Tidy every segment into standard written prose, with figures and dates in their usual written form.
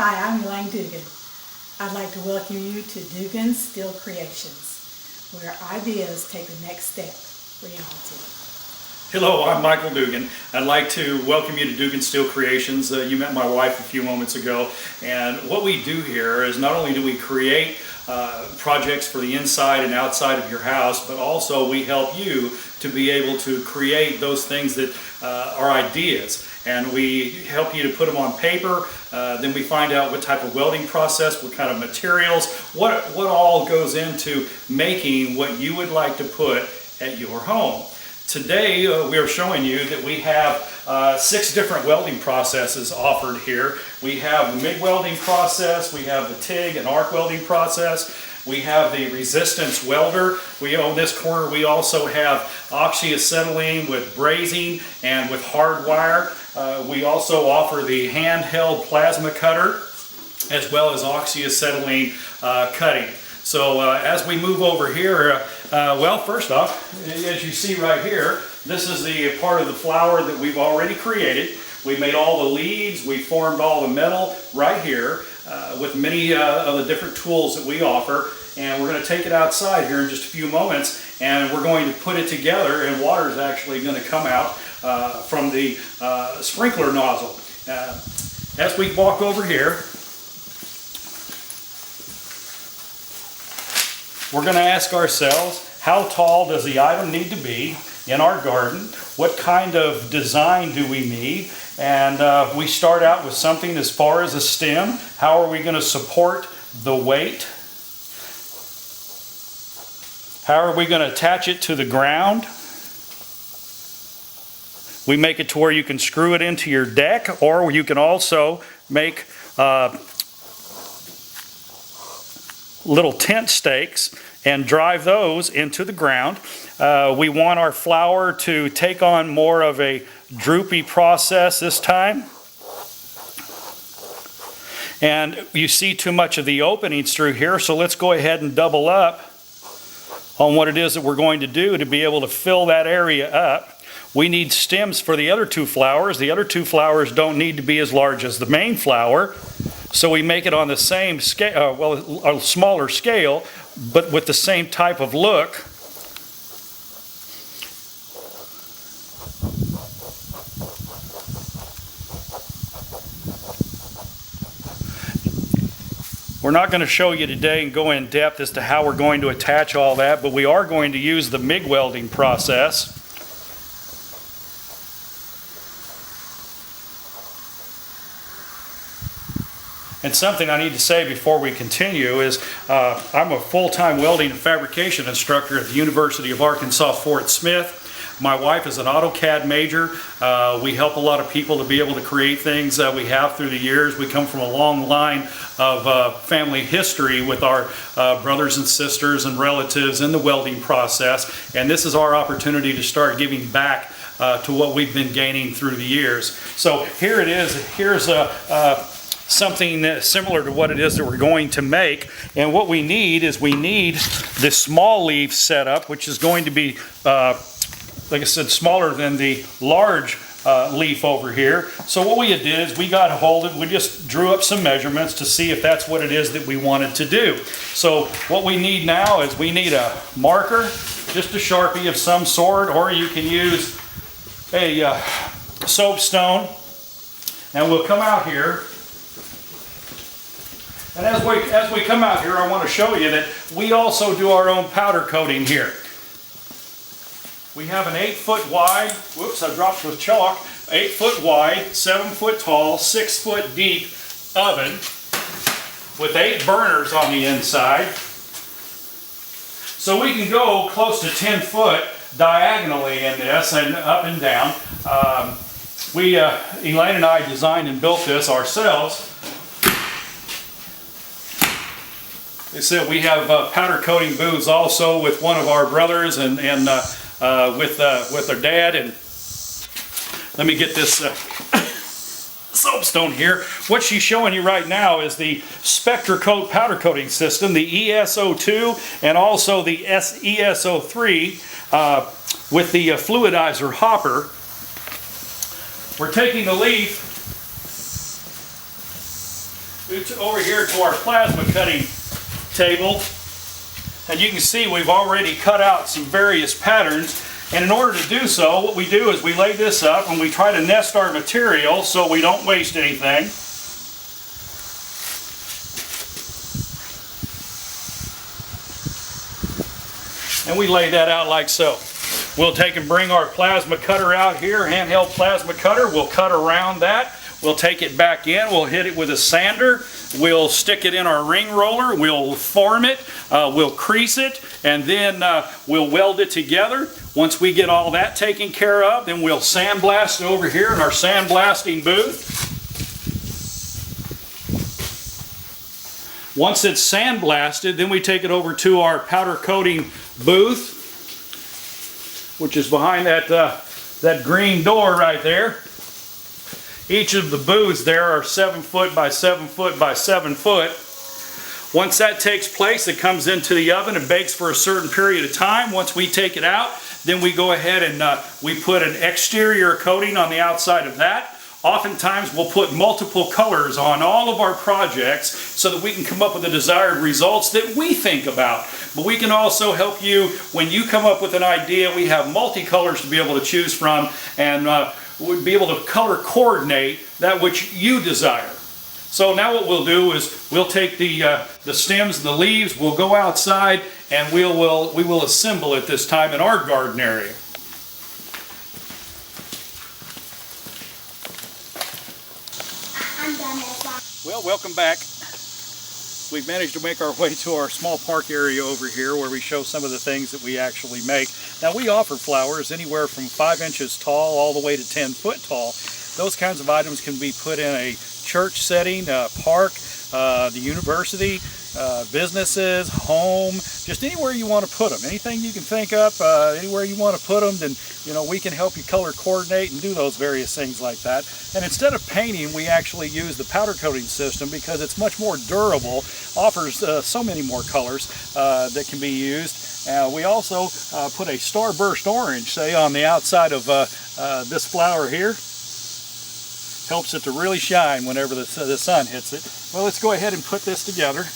Hi, I'm Dugan. I'd like to welcome you to Dugan Steel Creations, where ideas take the next step, reality. Hello, I'm Michael Dugan. I'd like to welcome you to Dugan Steel Creations. You met my wife a few moments ago, and what we do here is not only do we create projects for the inside and outside of your house, but also we help you to be able to create those things that are ideas. And we help you to put them on paper. Then we find out what type of welding process, what kind of materials, what all goes into making what you would like to put at your home. Today we are showing you that we have 6 different welding processes offered here. We have the MIG welding process, we have the TIG and arc welding process, we have the resistance welder. On this corner we also have oxyacetylene with brazing and with hard wire. We also offer the handheld plasma cutter as well as oxyacetylene cutting. So as we move over here, well, first off, as you see right here, this is the part of the flower that we've already created. We made all the leads, we formed all the metal right here with many of the different tools that we offer. And we're going to take it outside here in just a few moments, and we're going to put it together, and water is actually going to come out from the sprinkler nozzle. As we walk over here, we're going to ask ourselves, how tall does the item need to be in our garden? What kind of design do we need? And we start out with something as far as a stem. How are we going to support the weight? How are we going to attach it to the ground? We make it to where you can screw it into your deck, or you can also make little tent stakes and drive those into the ground. We want our flower to take on more of a droopy process this time. And you see too much of the openings through here, so let's go ahead and double up on what it is that we're going to do to be able to fill that area up. We need stems for the other 2 flowers. The other 2 flowers don't need to be as large as the main flower, so we make it on the same scale, well, a smaller scale, but with the same type of look. We're not going to show you today and go in depth as to how we're going to attach all that, but we are going to use the MIG welding process. And something I need to say before we continue is I'm a full-time welding and fabrication instructor at the University of Arkansas Fort Smith. My wife is an AutoCAD major. We help a lot of people to be able to create things we have through the years. We come from a long line of family history with our brothers and sisters and relatives in the welding process. And this is our opportunity to start giving back to what we've been gaining through the years. So here it is. Here's something similar to what it is that we're going to make. And what we need is we need the small leaf setup, which is going to be like I said, smaller than the large leaf over here. So what we did is we got a hold of it, we just drew up some measurements to see if that's what it is that we wanted to do. So what we need now is we need a marker, just a Sharpie of some sort, or you can use a soapstone, and we'll come out here. And as we come out here, I want to show you that we also do our own powder coating here. We have an 8-foot wide, whoops, I dropped the chalk, 8-foot wide, 7-foot tall, 6-foot deep oven with 8 burners on the inside. So we can go close to 10 foot diagonally in this and up and down. Elaine and I designed and built this ourselves. They said we have powder coating booths also with one of our brothers and with their dad. And let me get this soapstone here. What she's showing you right now is the SpectraCoat powder coating system, the ESO2 and also the ESO3 with the fluidizer hopper. We're taking the leaf over here to our plasma cutting table, and you can see we've already cut out some various patterns. And in order to do so, what we do is we lay this up and we try to nest our material so we don't waste anything. And we lay that out like so. We'll take and bring our plasma cutter out here, handheld plasma cutter. We'll cut around that. We'll take it back in. We'll hit it with a sander. We'll stick it in our ring roller. We'll form it. We'll crease it. And then we'll weld it together. Once we get all that taken care of, then we'll sandblast it over here in our sandblasting booth. Once it's sandblasted, then we take it over to our powder coating booth, which is behind that green door right there. Each of the booths there are 7 foot by 7 foot by 7 foot. Once that takes place, it comes into the oven and bakes for a certain period of time. Once we take it out, then we go ahead and we put an exterior coating on the outside of that. Oftentimes we'll put multiple colors on all of our projects so that we can come up with the desired results that we think about. But we can also help you when you come up with an idea. We have multicolors to be able to choose from, and we'll be able to color coordinate that which you desire. So now what we'll do is we'll take the stems and the leaves, we'll go outside, and we will assemble it this time in our garden area. Well, welcome back. We've managed to make our way to our small park area over here where we show some of the things that we actually make. Now, we offer flowers anywhere from 5 inches tall all the way to 10 foot tall. Those kinds of items can be put in a church setting, a park, the university, businesses, home, just anywhere you want to put them. Anything you can think up, anywhere you want to put them, then we can help you color coordinate and do those various things like that. And instead of painting, we actually use the powder coating system because it's much more durable, offers so many more colors that can be used. We also put a starburst orange, say, on the outside of this flower here. Helps it to really shine whenever the sun hits it. Well, let's go ahead and put this together.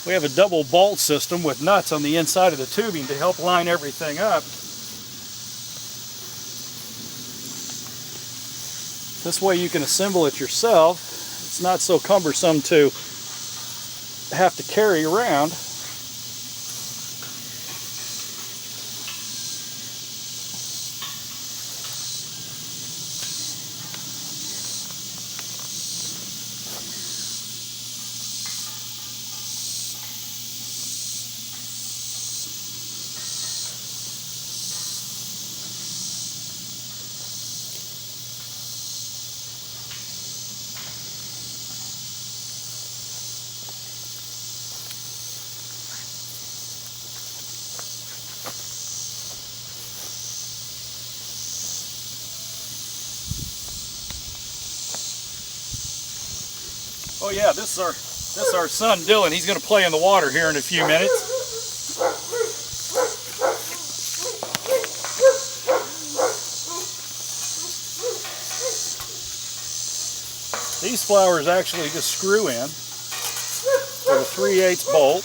We have a double bolt system with nuts on the inside of the tubing to help line everything up. This way you can assemble it yourself. It's not so cumbersome to have to carry around. Oh yeah, this is our son Dylan. He's going to play in the water here in a few minutes. These flowers actually just screw in with a 3/8 bolt,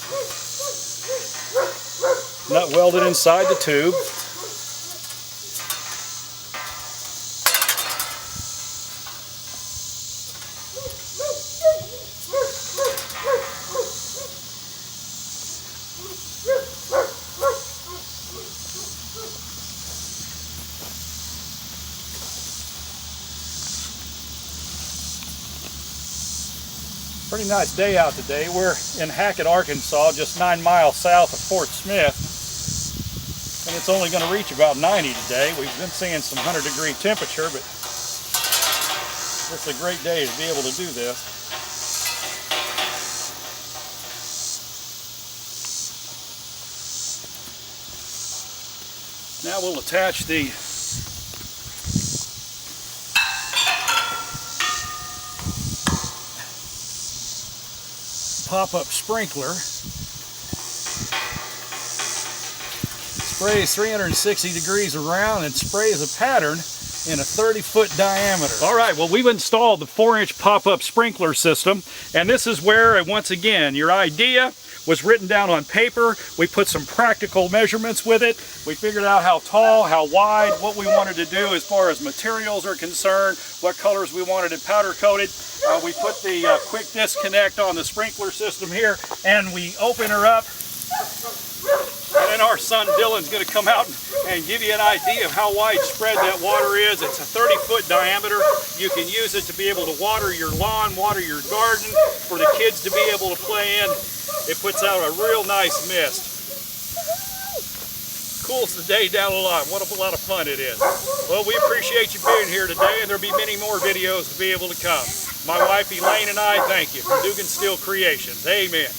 nut welded inside the tube. Pretty nice day out today. We're in Hackett, Arkansas, just 9 miles south of Fort Smith, and it's only going to reach about 90 today. We've been seeing some 100-degree temperature, but it's a great day to be able to do this. Now we'll attach the pop-up sprinkler. Sprays 360 degrees around and sprays a pattern in a 30-foot diameter. All right, well, we've installed the 4-inch pop-up sprinkler system, and this is where, once again, your idea was written down on paper. We put some practical measurements with it. We figured out how tall, how wide, what we wanted to do as far as materials are concerned, what colors we wanted it powder coated. We put the quick disconnect on the sprinkler system here, and we open her up. And then our son Dylan's going to come out and give you an idea of how widespread that water is. It's a 30-foot diameter. You can use it to be able to water your lawn, water your garden, for the kids to be able to play in. It puts out a real nice mist. Cools the day down a lot. What a lot of fun it is. Well, we appreciate you being here today, and there'll be many more videos to be able to come. My wife Elaine and I thank you for Dugan Steel Creations. Amen.